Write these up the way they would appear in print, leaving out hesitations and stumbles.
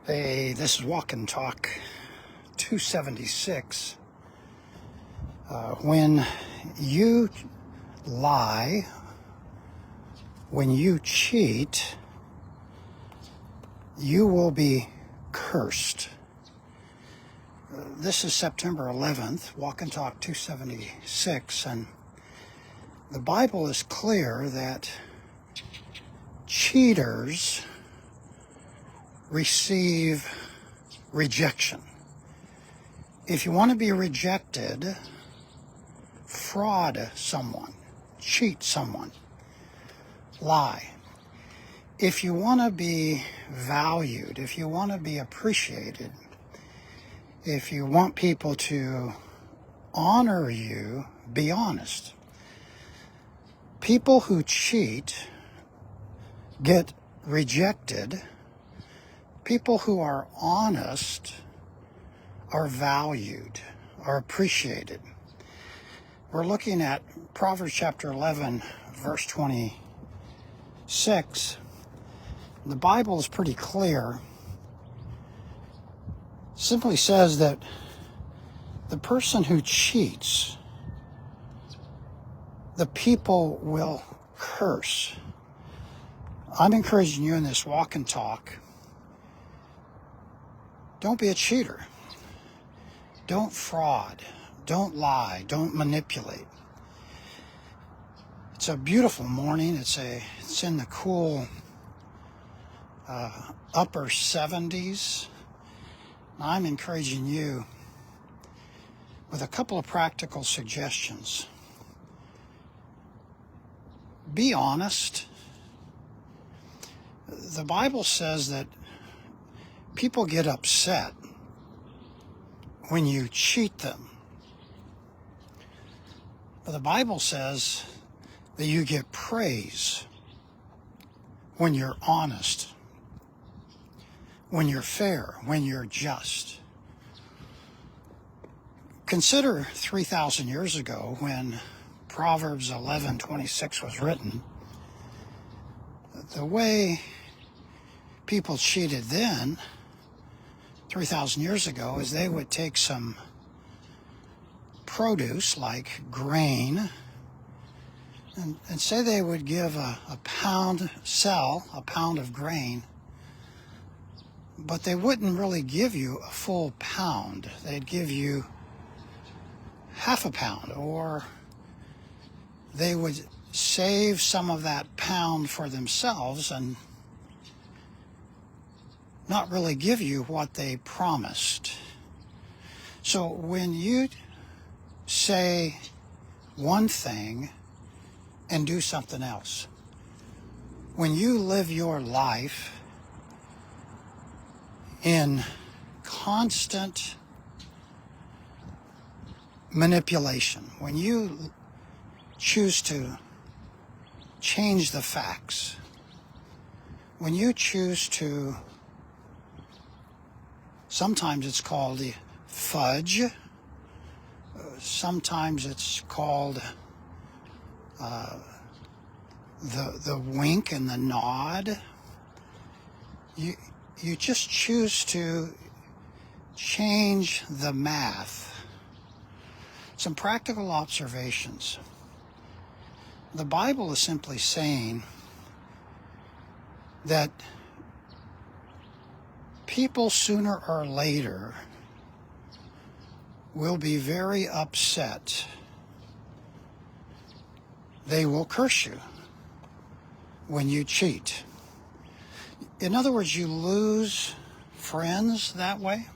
Hey, this is Walk and Talk 276. When you lie, when you cheat, you will be cursed. This is September 11th, Walk and Talk 276, and the Bible is clear that cheaters receive rejection. If you want to be rejected, fraud someone, cheat someone, lie. If you want to be valued, if you want to be appreciated, if you want people to honor you, be honest. People who cheat get rejected. People who are honest are valued, are appreciated. We're looking at Proverbs chapter 11, verse 26. The Bible is pretty clear. It simply says that the person who cheats, the people will curse. I'm encouraging you in this walk and talk. Don't be a cheater. Don't fraud. Don't lie. Don't manipulate. It's a beautiful morning. It's in the cool upper 70s. I'm encouraging you with a couple of practical suggestions. Be honest. The Bible says that people get upset when you cheat them. But the Bible says that you get praise when you're honest, when you're fair, when you're just. Consider 3,000 years ago when Proverbs 11:26 was written. The way people cheated then, 3,000 years ago, is they would take some produce like grain and say they would give sell a pound of grain, but they wouldn't really give you a full pound. They'd give you half a pound, or they would save some of that pound for themselves and not really give you what they promised. So when you say one thing and do something else, when you live your life in constant manipulation, when you choose to change the facts, when you choose to, sometimes it's called the fudge, sometimes it's called the wink and the nod. You just choose to change the math. Some practical observations. The Bible is simply saying that people sooner or later will be very upset. They will curse you when you cheat. In other words, you lose friends that way.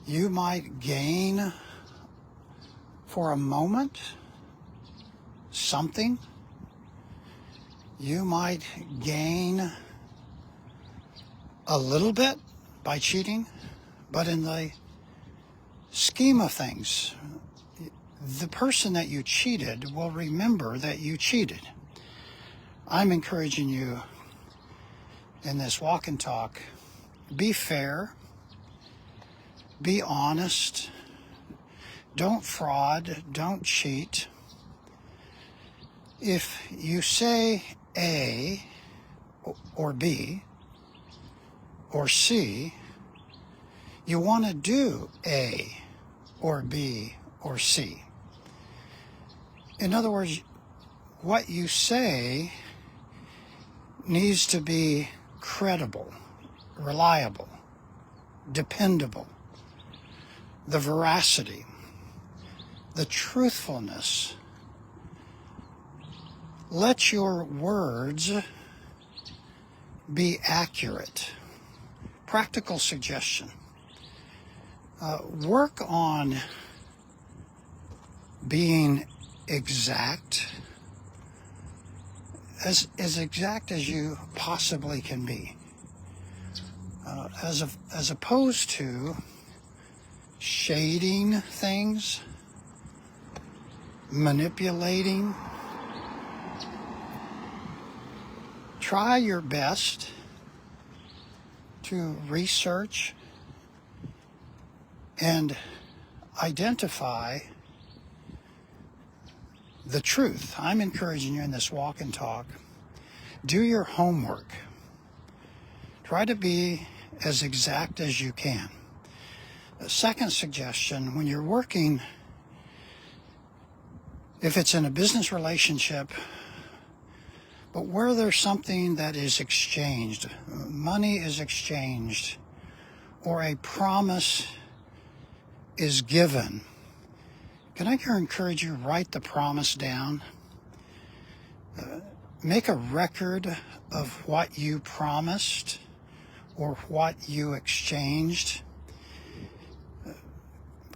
You might gain for a moment something. You might gain a little bit by cheating, but in the scheme of things, the person that you cheated will remember that you cheated. I'm encouraging you in this walk and talk, be fair, be honest, don't fraud, don't cheat. If you say A or B, or C. You want to do A or B or C. In other words, what you say needs to be credible, reliable, dependable. The veracity, the truthfulness. Let your words be accurate. Practical suggestion. Work on being exact, as exact as you possibly can be, as opposed to shading things, manipulating. Try your best to research and identify the truth. I'm encouraging you in this walk and talk. Do your homework. Try to be as exact as you can. The second suggestion, when you're working, if it's in a business relationship, but where there's something that is exchanged, money is exchanged, or a promise is given, can I encourage you, write the promise down? Make a record of what you promised or what you exchanged.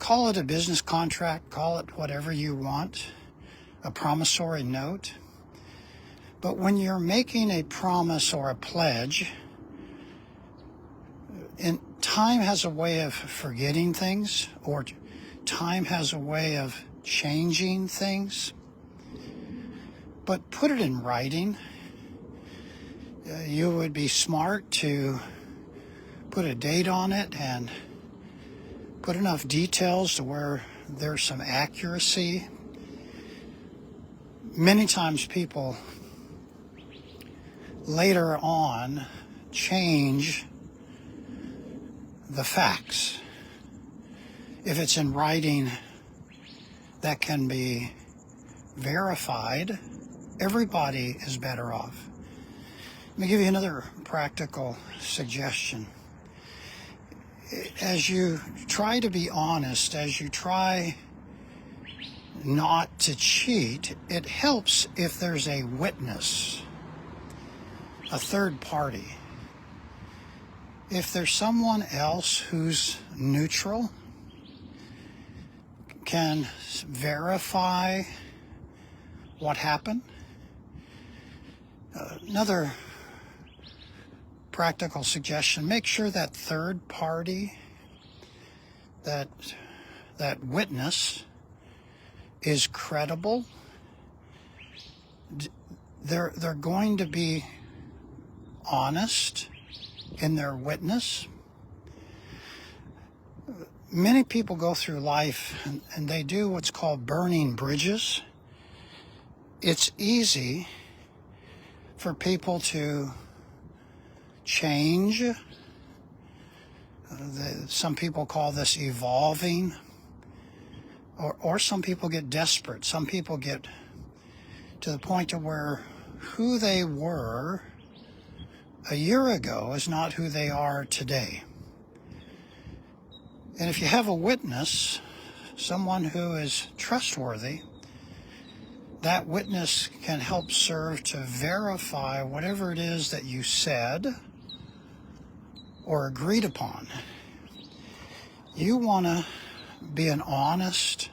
Call it a business contract, call it whatever you want, a promissory note. But when you're making a promise or a pledge, and time has a way of forgetting things, or time has a way of changing things, but put it in writing. You would be smart to put a date on it and put enough details to where there's some accuracy. Many times people later on change the facts. If it's in writing that can be verified, everybody is better off. Let me give you another practical suggestion. As you try to be honest, as you try not to cheat, it helps if there's a witness, a third party. If there's someone else who's neutral, can verify what happened. Another practical suggestion, make sure that third party, that witness is credible. They're going to be honest in their witness. Many people go through life and they do what's called burning bridges. It's easy for people to change. Some people call this evolving, or some people get desperate. Some people get to the point to where who they were a year ago is not who they are today. And if you have a witness, someone who is trustworthy, that witness can help serve to verify whatever it is that you said or agreed upon. You want to be an honest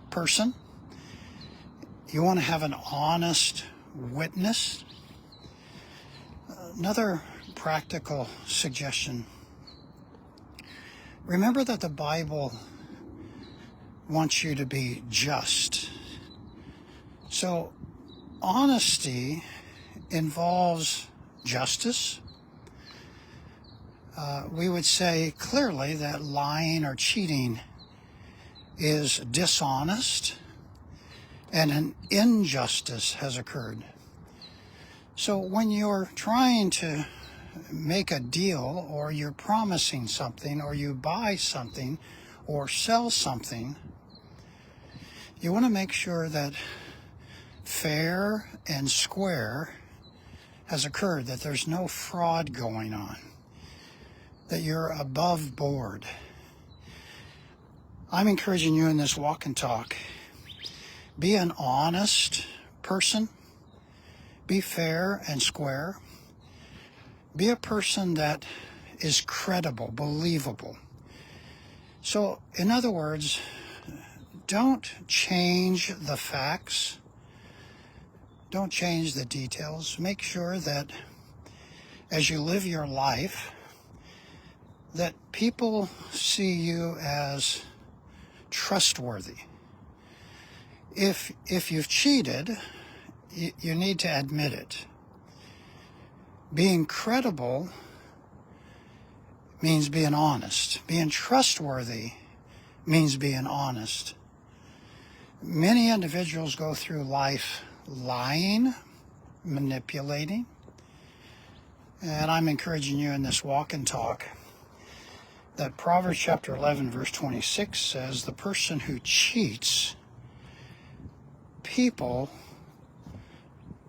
person. You want to have an honest witness. Another practical suggestion. Remember that the Bible wants you to be just. So honesty involves justice. We would say clearly that lying or cheating is dishonest and an injustice has occurred. So when you're trying to make a deal, or you're promising something, or you buy something or sell something, you want to make sure that fair and square has occurred, that there's no fraud going on, that you're above board. I'm encouraging you in this walk and talk. Be an honest person. Be fair and square. Be a person that is credible, believable. So, in other words, don't change the facts. Don't change the details. Make sure that as you live your life, that people see you as trustworthy. If you've cheated, you need to admit it. Being credible means being honest. Being trustworthy means being honest. Many individuals go through life lying, manipulating, and I'm encouraging you in this walk and talk that Proverbs chapter 11 verse 26 says, the person who cheats, people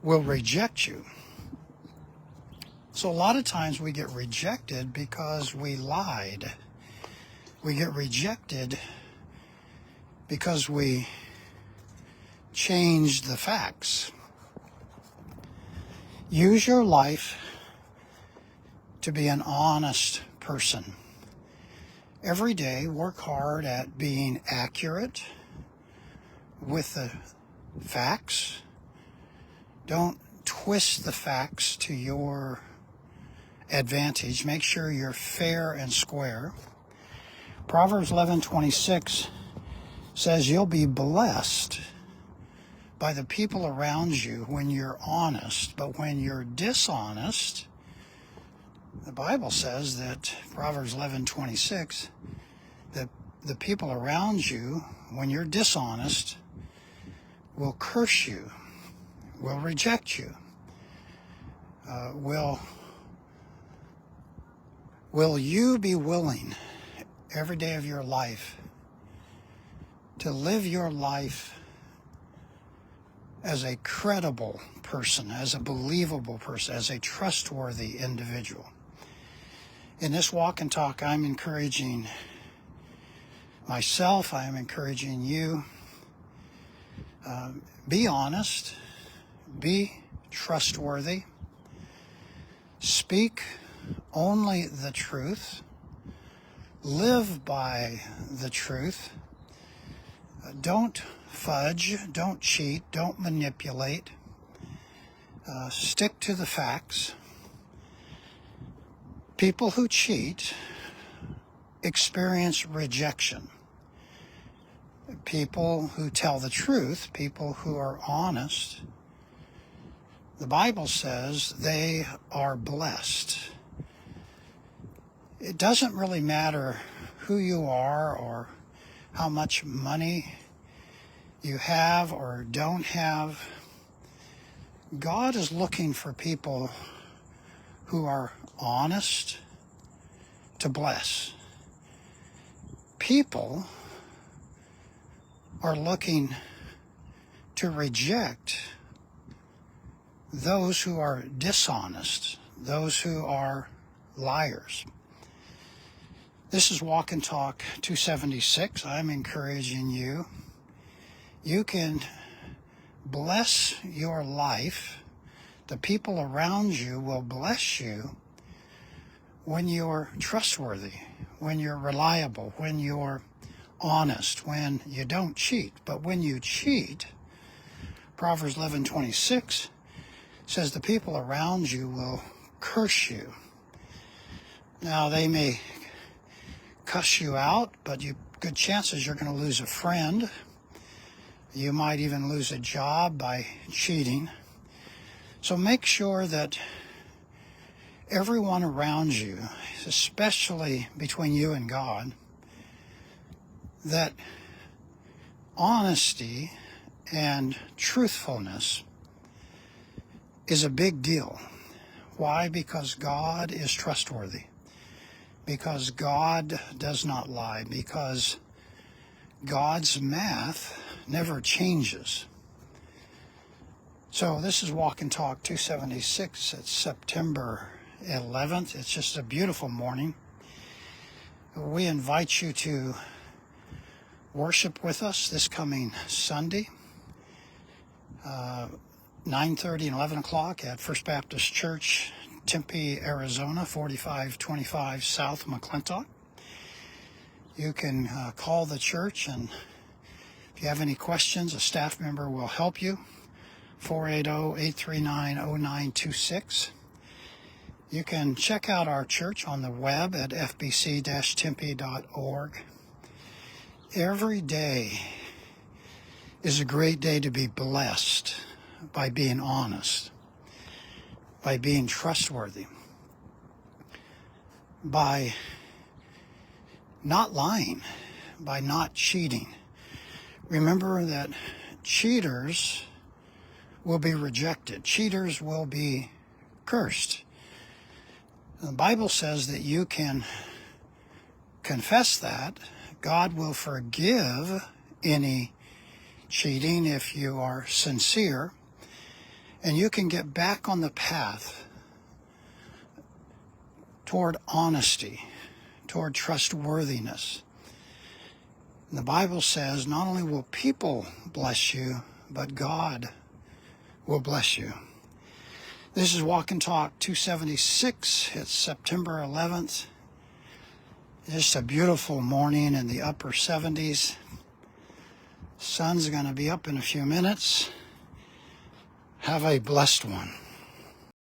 will reject you. So a lot of times we get rejected because we lied. We get rejected because we changed the facts. Use your life to be an honest person. Every day, work hard at being accurate with the facts. Don't twist the facts to your advantage. Make sure you're fair and square. Proverbs 11:26 says you'll be blessed by the people around you when you're honest, but when you're dishonest, the Bible says that, Proverbs 11:26, that the people around you, when you're dishonest, will curse you, will reject you, will you be willing every day of your life to live your life as a credible person, as a believable person, as a trustworthy individual? In this walk and talk, I'm encouraging myself, I'm encouraging you. Be honest, be trustworthy, speak only the truth, live by the truth. Don't fudge, don't cheat, don't manipulate. Stick to the facts. People who cheat experience rejection. People who tell the truth, people who are honest, the Bible says they are blessed. It doesn't really matter who you are or how much money you have or don't have. God is looking for people who are honest to bless. People are looking to reject those who are dishonest, those who are liars. This is Walk and Talk 276. I'm encouraging you. You can bless your life. The people around you will bless you when you're trustworthy, when you're reliable, when you're honest, when you don't cheat. But when you cheat, Proverbs 11:26 says the people around you will curse you. Now, they may cuss you out, but good chances you're going to lose a friend. You might even lose a job by cheating. So make sure that everyone around you, especially between you and God, that honesty and truthfulness is a big deal. Why? Because God is trustworthy. Because God does not lie. Because God's math never changes. So this is Walk and Talk 276. It's September 11th. It's just a beautiful morning. We invite you to worship with us this coming Sunday, 9:30 and 11 o'clock at First Baptist Church, Tempe, Arizona, 4525 South McClintock. You can call the church, and if you have any questions, a staff member will help you. 480-839-0926. You can check out our church on the web at fbc-tempe.org. Every day is a great day to be blessed by being honest, by being trustworthy, by not lying, by not cheating. Remember that cheaters will be rejected. Cheaters will be cursed. The Bible says that you can confess that. God will forgive any cheating if you are sincere, and you can get back on the path toward honesty, toward trustworthiness. And the Bible says not only will people bless you, but God will bless you. This is Walk and Talk 276. It's September 11th. Just a beautiful morning in the upper 70s. Sun's going to be up in a few minutes. Have a blessed one.